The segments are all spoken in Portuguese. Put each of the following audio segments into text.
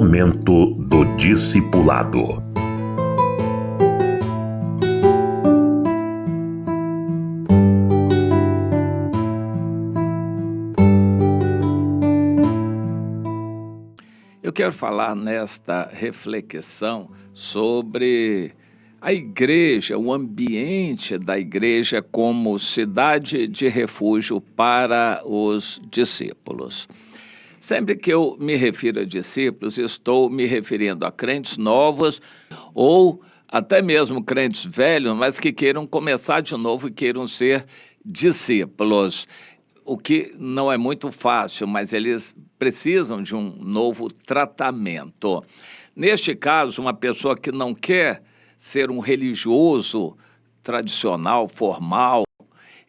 Momento do Discipulado. Eu quero falar nesta reflexão sobre a igreja, o ambiente da igreja como cidade de refúgio para os discípulos. Sempre que eu me refiro a discípulos, estou me referindo a crentes novos ou até mesmo crentes velhos, mas que queiram começar de novo e queiram ser discípulos. O que não é muito fácil, mas eles precisam de um novo tratamento. Neste caso, uma pessoa que não quer ser um religioso tradicional, formal,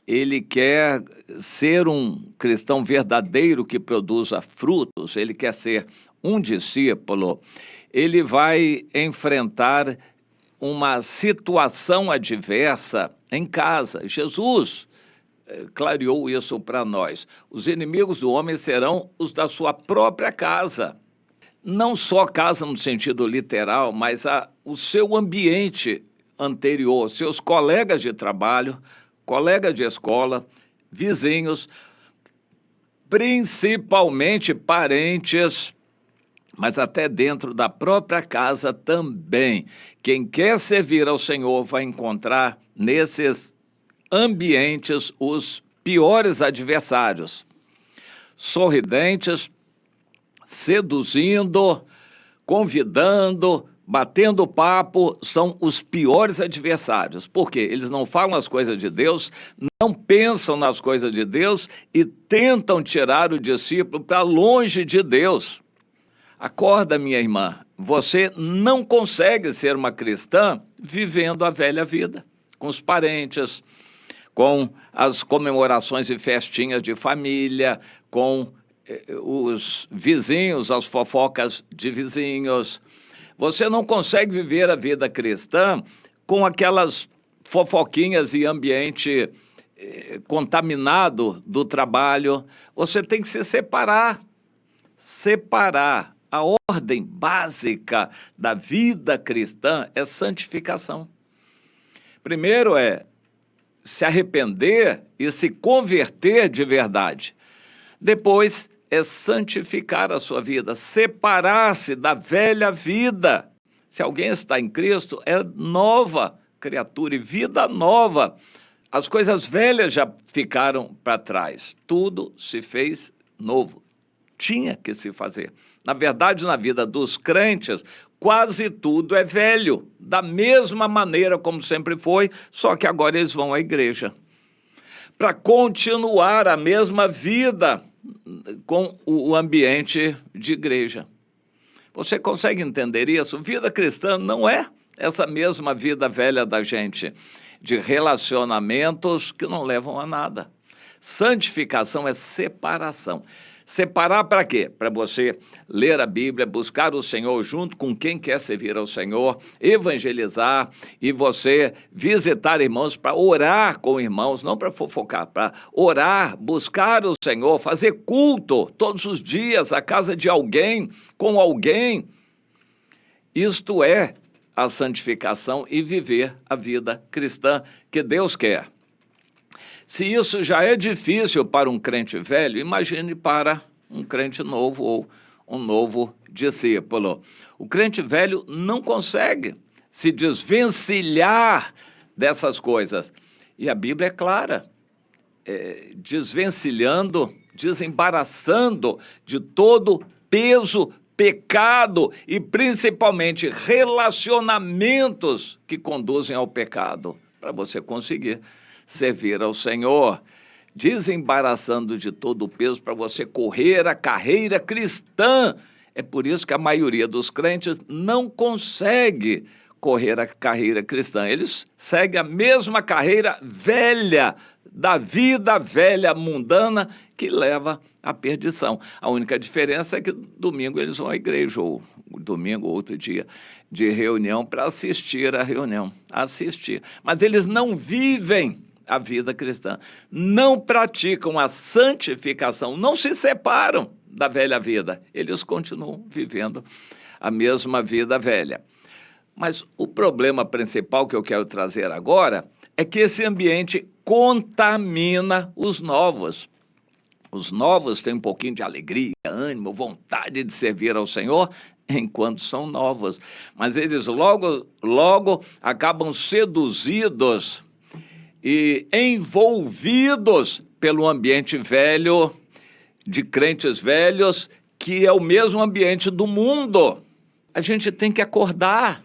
ele quer ser um cristão verdadeiro que produza frutos, ele quer ser um discípulo, ele vai enfrentar uma situação adversa em casa. Jesus clareou isso para nós. Os inimigos do homem serão os da sua própria casa. Não só casa no sentido literal, mas o seu ambiente anterior, seus colegas de trabalho, colegas de escola, vizinhos, principalmente parentes, mas até dentro da própria casa também. Quem quer servir ao Senhor vai encontrar nesses ambientes os piores adversários, sorridentes, seduzindo, convidando, batendo papo, são os piores adversários. Por quê? Eles não falam as coisas de Deus, não pensam nas coisas de Deus e tentam tirar o discípulo para longe de Deus. Acorda, minha irmã, você não consegue ser uma cristã vivendo a velha vida, com os parentes, com as comemorações e festinhas de família, com os vizinhos, as fofocas de vizinhos. Você não consegue viver a vida cristã com aquelas fofoquinhas e ambiente contaminado do trabalho. Você tem que se separar. Separar. A ordem básica da vida cristã é santificação. Primeiro é se arrepender e se converter de verdade. Depois é santificar a sua vida, separar-se da velha vida. Se alguém está em Cristo, é nova criatura e vida nova. As coisas velhas já ficaram para trás. Tudo se fez novo. Tinha que se fazer. Na verdade, na vida dos crentes, quase tudo é velho, da mesma maneira como sempre foi, só que agora eles vão à igreja para continuar a mesma vida com o ambiente de igreja. Você consegue entender isso? Vida cristã não é essa mesma vida velha da gente, de relacionamentos que não levam a nada. Santificação é separação. Separar para quê? Para você ler a Bíblia, buscar o Senhor junto com quem quer servir ao Senhor, evangelizar e você visitar irmãos para orar com irmãos, não para fofocar, para orar, buscar o Senhor, fazer culto todos os dias à casa de alguém, com alguém. Isto é a santificação e viver a vida cristã que Deus quer. Se isso já é difícil para um crente velho, imagine para um crente novo ou um novo discípulo. O crente velho não consegue se desvencilhar dessas coisas. E a Bíblia é clara, desvencilhando, desembaraçando de todo peso, pecado e principalmente relacionamentos que conduzem ao pecado, para você conseguir servir ao Senhor, desembaraçando de todo o peso para você correr a carreira cristã. É por isso que a maioria dos crentes não consegue correr a carreira cristã. Eles seguem a mesma carreira velha, da vida velha mundana, que leva à perdição. A única diferença é que domingo eles vão à igreja, ou domingo ou outro dia de reunião, para assistir à reunião, Mas eles não vivem a vida cristã, não praticam a santificação, não se separam da velha vida, eles continuam vivendo a mesma vida velha. Mas o problema principal que eu quero trazer agora é que esse ambiente contamina os novos. Os novos têm um pouquinho de alegria, ânimo, vontade de servir ao Senhor enquanto são novos, mas eles logo acabam seduzidos e envolvidos pelo ambiente velho, de crentes velhos, que é o mesmo ambiente do mundo. A gente tem que acordar.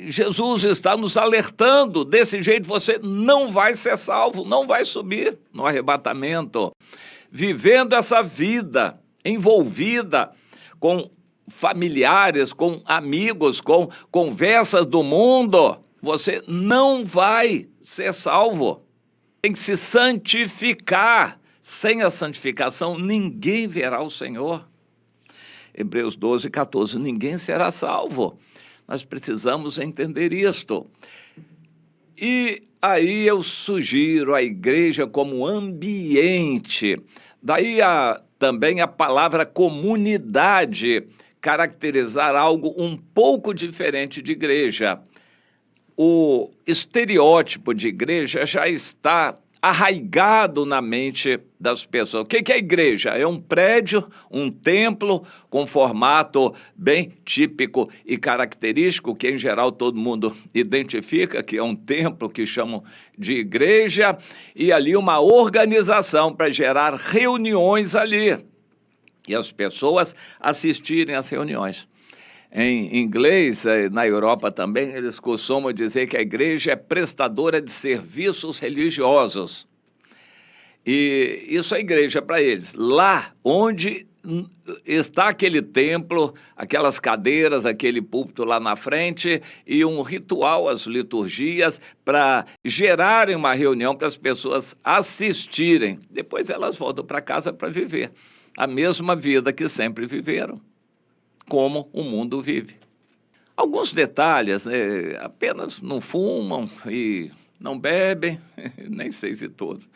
Jesus está nos alertando, desse jeito você não vai ser salvo, não vai subir no arrebatamento. Vivendo essa vida envolvida com familiares, com amigos, com conversas do mundo, você não vai ser salvo. Tem que se santificar. Sem a santificação, ninguém verá o Senhor. Hebreus 12, 14, ninguém será salvo. Nós precisamos entender isto. E aí eu sugiro a igreja como ambiente. Daí também a palavra comunidade, caracterizar algo um pouco diferente de igreja. O estereótipo de igreja já está arraigado na mente das pessoas. O que é a igreja? É um prédio, um templo com formato bem típico e característico, que em geral todo mundo identifica, que é um templo que chamam de igreja, e ali uma organização para gerar reuniões ali, e as pessoas assistirem às reuniões. Em inglês, na Europa também, eles costumam dizer que a igreja é prestadora de serviços religiosos. E isso é igreja para eles. Lá onde está aquele templo, aquelas cadeiras, aquele púlpito lá na frente e um ritual, as liturgias, para gerarem uma reunião para as pessoas assistirem. Depois elas voltam para casa para viver a mesma vida que sempre viveram, como o mundo vive. Alguns detalhes, né? Apenas não fumam e não bebem, nem sei se todos,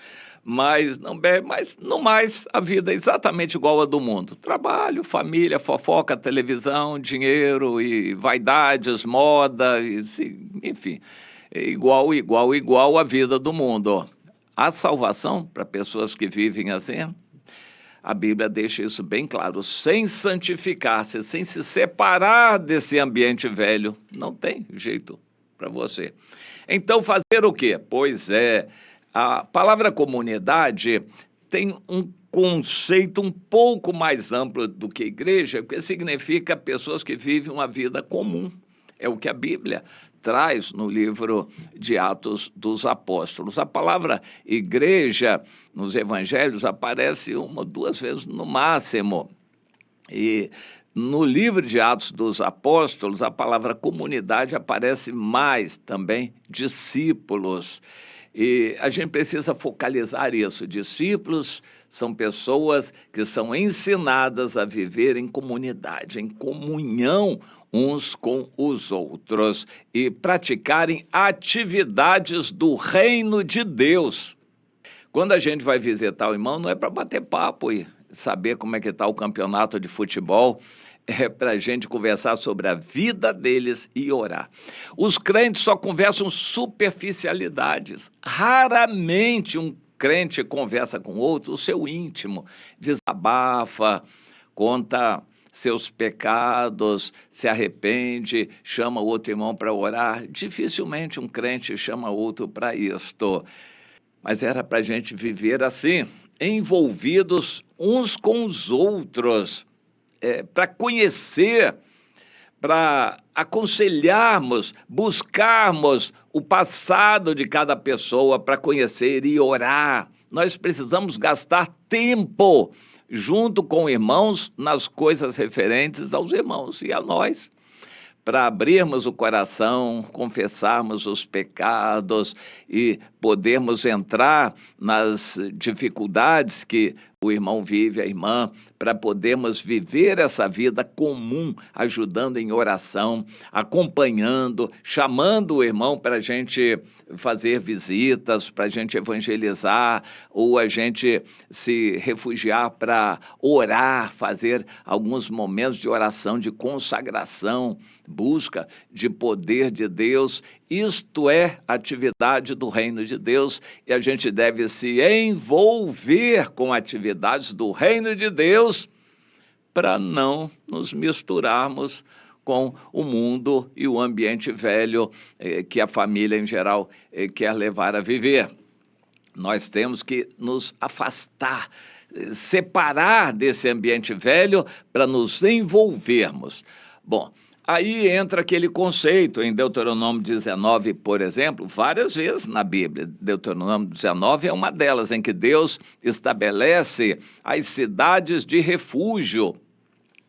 mas não bebem, mas no mais a vida é exatamente igual a do mundo. Trabalho, família, fofoca, televisão, dinheiro e vaidades, moda, enfim, é igual a vida do mundo. A salvação para pessoas que vivem assim, a Bíblia deixa isso bem claro, sem santificar-se, sem se separar desse ambiente velho, não tem jeito para você. Então, fazer o quê? Pois é, a palavra comunidade tem um conceito um pouco mais amplo do que igreja, porque significa pessoas que vivem uma vida comum. É o que a Bíblia traz no livro de Atos dos Apóstolos. A palavra igreja nos evangelhos aparece uma ou duas vezes no máximo. E no livro de Atos dos Apóstolos, a palavra comunidade aparece mais também, discípulos. E a gente precisa focalizar isso. Discípulos são pessoas que são ensinadas a viver em comunidade, em comunhão uns com os outros e praticarem atividades do reino de Deus. Quando a gente vai visitar o irmão, não é para bater papo e saber como é que está o campeonato de futebol, é para a gente conversar sobre a vida deles e orar. Os crentes só conversam superficialidades. Raramente um crente conversa com outro, o seu íntimo, desabafa, conta seus pecados, se arrepende, chama outro irmão para orar. Dificilmente um crente chama outro para isto. Mas era para a gente viver assim, envolvidos uns com os outros, para conhecer, para aconselharmos, buscarmos o passado de cada pessoa para conhecer e orar. Nós precisamos gastar tempo junto com irmãos nas coisas referentes aos irmãos e a nós, para abrirmos o coração, confessarmos os pecados e podermos entrar nas dificuldades que o irmão vive, a irmã, para podermos viver essa vida comum, ajudando em oração, acompanhando, chamando o irmão para a gente fazer visitas, para a gente evangelizar, ou a gente se refugiar para orar, fazer alguns momentos de oração, de consagração, busca de poder de Deus. Isto é atividade do reino de Deus e a gente deve se envolver com atividades do reino de Deus para não nos misturarmos com o mundo e o ambiente velho que a família em geral quer levar a viver. Nós temos que nos afastar, separar desse ambiente velho para nos envolvermos. Bom, aí entra aquele conceito em Deuteronômio 19, por exemplo, várias vezes na Bíblia. Deuteronômio 19 é uma delas, em que Deus estabelece as cidades de refúgio.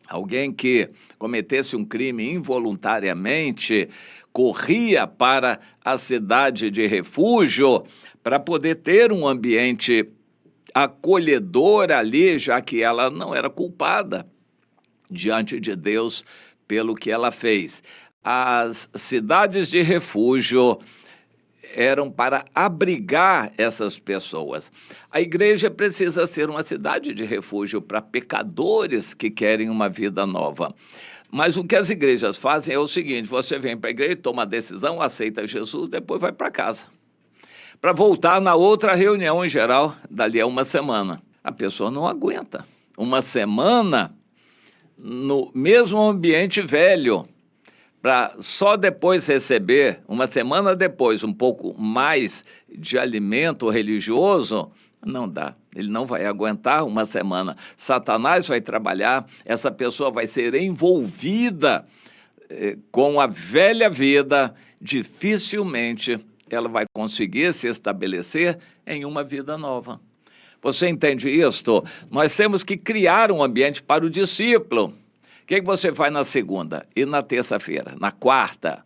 Alguém que cometesse um crime involuntariamente corria para a cidade de refúgio para poder ter um ambiente acolhedor ali, já que ela não era culpada diante de Deus pelo que ela fez. As cidades de refúgio eram para abrigar essas pessoas. A igreja precisa ser uma cidade de refúgio para pecadores que querem uma vida nova. Mas o que as igrejas fazem é o seguinte: você vem para a igreja, toma a decisão, aceita Jesus, depois vai para casa, para voltar na outra reunião em geral, dali a uma semana. A pessoa não aguenta. Uma semana no mesmo ambiente velho, para só depois receber, uma semana depois, um pouco mais de alimento religioso, não dá. Ele não vai aguentar uma semana. Satanás vai trabalhar, essa pessoa vai ser envolvida com a velha vida, dificilmente ela vai conseguir se estabelecer em uma vida nova. Você entende isto? Nós temos que criar um ambiente para o discípulo. O que você faz na segunda e na terça-feira, na quarta,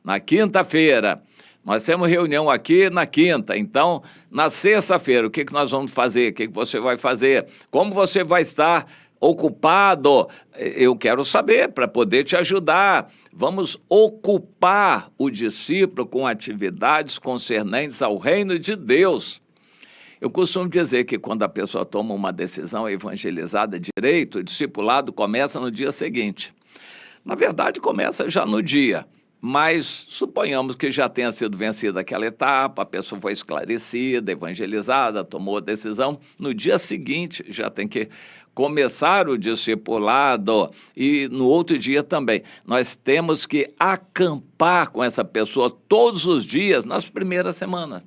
na quinta-feira? Nós temos reunião aqui na quinta, então na sexta-feira, o que nós vamos fazer? O que você vai fazer? Como você vai estar ocupado? Eu quero saber para poder te ajudar. Vamos ocupar o discípulo com atividades concernentes ao reino de Deus. Eu costumo dizer que quando a pessoa toma uma decisão evangelizada direito, o discipulado começa no dia seguinte. Na verdade, começa já no dia, mas suponhamos que já tenha sido vencida aquela etapa, a pessoa foi esclarecida, evangelizada, tomou a decisão. No dia seguinte já tem que começar o discipulado e no outro dia também. Nós temos que acampar com essa pessoa todos os dias nas primeiras semanas.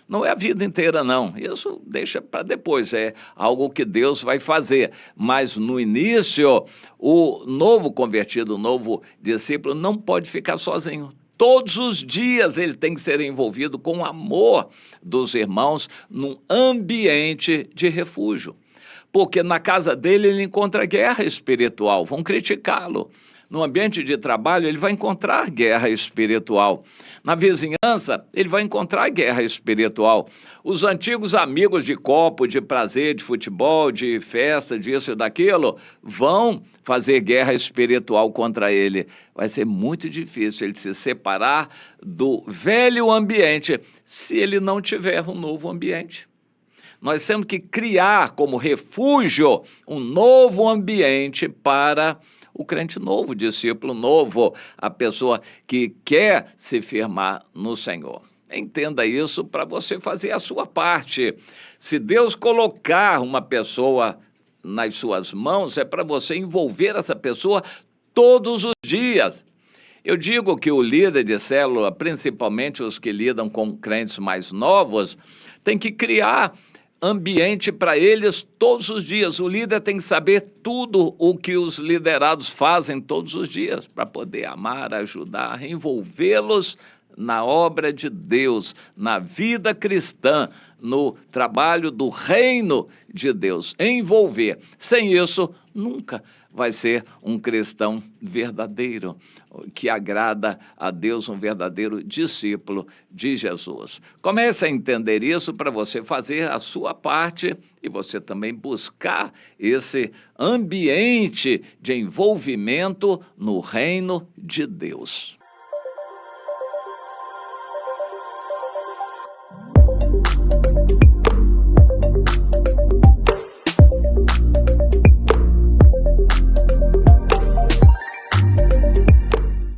Não é a vida inteira, não. Isso deixa para depois, é algo que Deus vai fazer. Mas no início, o novo convertido, o novo discípulo, não pode ficar sozinho. Todos os dias ele tem que ser envolvido com o amor dos irmãos num ambiente de refúgio. Porque na casa dele ele encontra guerra espiritual, vão criticá-lo. No ambiente de trabalho, ele vai encontrar guerra espiritual. Na vizinhança, ele vai encontrar guerra espiritual. Os antigos amigos de copo, de prazer, de futebol, de festa, disso e daquilo, vão fazer guerra espiritual contra ele. Vai ser muito difícil ele se separar do velho ambiente, se ele não tiver um novo ambiente. Nós temos que criar como refúgio um novo ambiente para o crente novo, o discípulo novo, a pessoa que quer se firmar no Senhor. Entenda isso para você fazer a sua parte. Se Deus colocar uma pessoa nas suas mãos, é para você envolver essa pessoa todos os dias. Eu digo que o líder de célula, principalmente os que lidam com crentes mais novos, tem que criar ambiente para eles todos os dias. O líder tem que saber tudo o que os liderados fazem todos os dias, para poder amar, ajudar, envolvê-los na obra de Deus, na vida cristã, no trabalho do reino de Deus. Envolver. Sem isso, nunca vai ser um cristão verdadeiro, que agrada a Deus, um verdadeiro discípulo de Jesus. Comece a entender isso para você fazer a sua parte e você também buscar esse ambiente de envolvimento no reino de Deus.